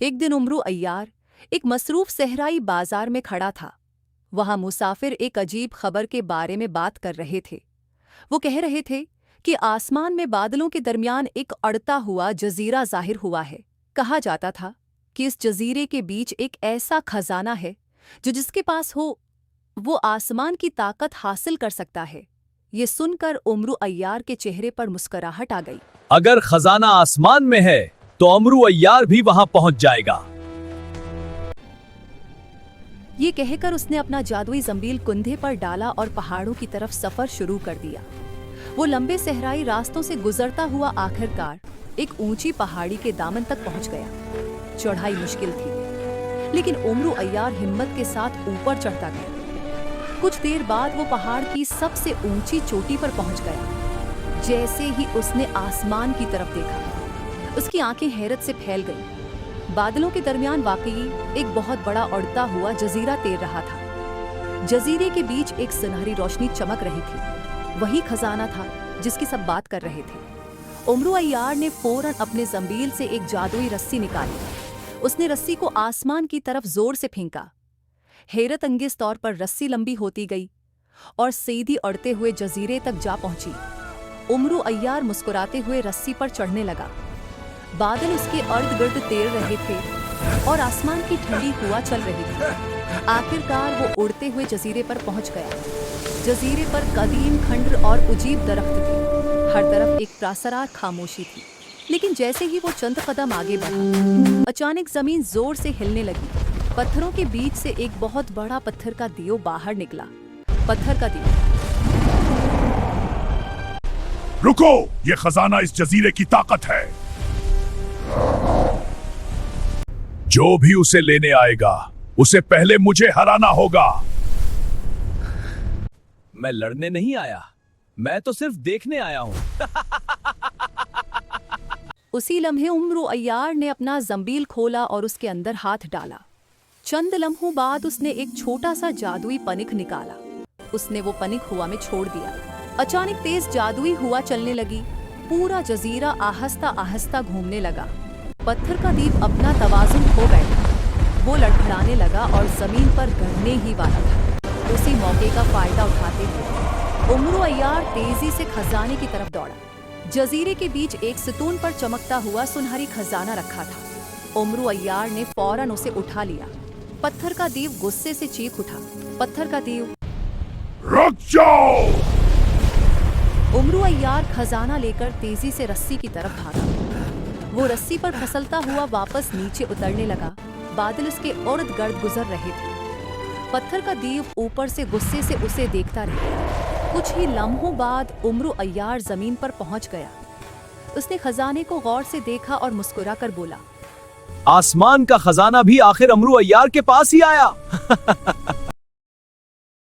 एक दिन उमरू अय्यार एक मसरूफ सहराई बाजार में खड़ा था। वहां मुसाफिर एक अजीब खबर के बारे में बात कर रहे थे। वो कह रहे थे कि आसमान में बादलों के दरमियान एक अड़ता हुआ जजीरा जाहिर हुआ है। कहा जाता था कि इस जजीरे के बीच एक ऐसा खजाना है जो जिसके पास हो वो आसमान की ताकत हासिल कर सकता है। ये सुनकर उमरू अय्यार के चेहरे पर मुस्कुराहट आ गई। अगर खजाना आसमान में है तो अमरू अय्यार भी वहां पहुंच जाएगा। ये कहकर उसने अपना जादुई जंबील कुंधे पर डाला और पहाड़ों की तरफ सफर शुरू कर दिया। वो लंबे सहराई रास्तों से गुजरता हुआ आखिरकार एक ऊंची पहाड़ी के दामन तक पहुंच गया। चढ़ाई मुश्किल थी, लेकिन उमरू अय्यार हिम्मत के साथ ऊपर चढ़ता गया। कुछ देर बाद वो पहाड़ की सबसे ऊंची चोटी पर पहुंच गया। जैसे ही उसने आसमान की तरफ देखा, उसकी आंखें हैरत से फैल गईं। बादलों के दरमियान वाकई एक बहुत बड़ा उड़ता हुआ जजीरा तैर रहा था। जजीरे के बीच एक सुनहरी रोशनी चमक रही थी। वही खजाना था जिसकी सब बात कर रहे थे। उमरू अय्यार ने फौरन अपने जंबील से एक जादुई रस्सी निकाली। उसने रस्सी को आसमान की तरफ जोर से फेंका। हैरत अंगेज तौर पर रस्सी लंबी होती गई और सीधी उड़ते हुए जजीरे तक जा पहुंची। उमरू अय्यार मुस्कुराते हुए रस्सी पर चढ़ने लगा। बादल उसके अर्द गिर्द तैर रहे थे और आसमान की ठंडी हवा चल रही थी। आखिरकार वो उड़ते हुए जजीरे पर पहुंच गया। जजीरे पर कदीम खंडर और अजीब दरख्त थे। हर तरफ एक प्रासरार खामोशी थी। लेकिन जैसे ही वो चंद कदम आगे बढ़ा, अचानक जमीन जोर से हिलने लगी। पत्थरों के बीच से एक बहुत बड़ा पत्थर का दियो बाहर निकला। पत्थर का दियो। रुको, ये खजाना इस जजीरे की ताकत है। जो भी उसे लेने आएगा उसे पहले मुझे हराना होगा। मैं लड़ने नहीं आया, मैं तो सिर्फ देखने आया हूं। उसी लम्हे उमरू अय्यार ने अपना जंबील खोला और उसके अंदर हाथ डाला। चंद लम्हों बाद उसने एक छोटा सा जादुई पनिक निकाला। उसने वो पनिक हवा में छोड़ दिया। अचानक तेज जादुई हवा चलने लगी। पूरा जजीरा आहिस्ता आहिस्ता घूमने लगा। पत्थर का दीप अपना तवाजुन खो बैठा। वो लड़खड़ाने लगा और जमीन पर गिरने ही वाला था। उसी मौके का फायदा उठाते हुए उमरू अय्यार तेजी से खजाने की तरफ दौड़ा। जजीरे के बीच एक सितून पर चमकता हुआ सुनहरी खजाना रखा था। उमरू अय्यार ने फौरन उसे उठा लिया। पत्थर का दीव गुस्से से चीख उठा। पत्थर का दीव, रुक जाओ! उमरू अय्यार खजाना लेकर तेजी से रस्सी की तरफ भागा। वो रस्सी पर फिसलता हुआ वापस नीचे उतरने लगा। बादल उसके इर्द गिर्द गुजर रहे थे। पत्थर का दीव ऊपर से गुस्से से उसे देखता रहा। कुछ ही लम्हों बाद उमरू अय्यार जमीन पर पहुंच गया। उसने खजाने को गौर से देखा और मुस्कुरा कर बोला, आसमान का खजाना भी आखिर अमरू अय्यार के पास ही आया।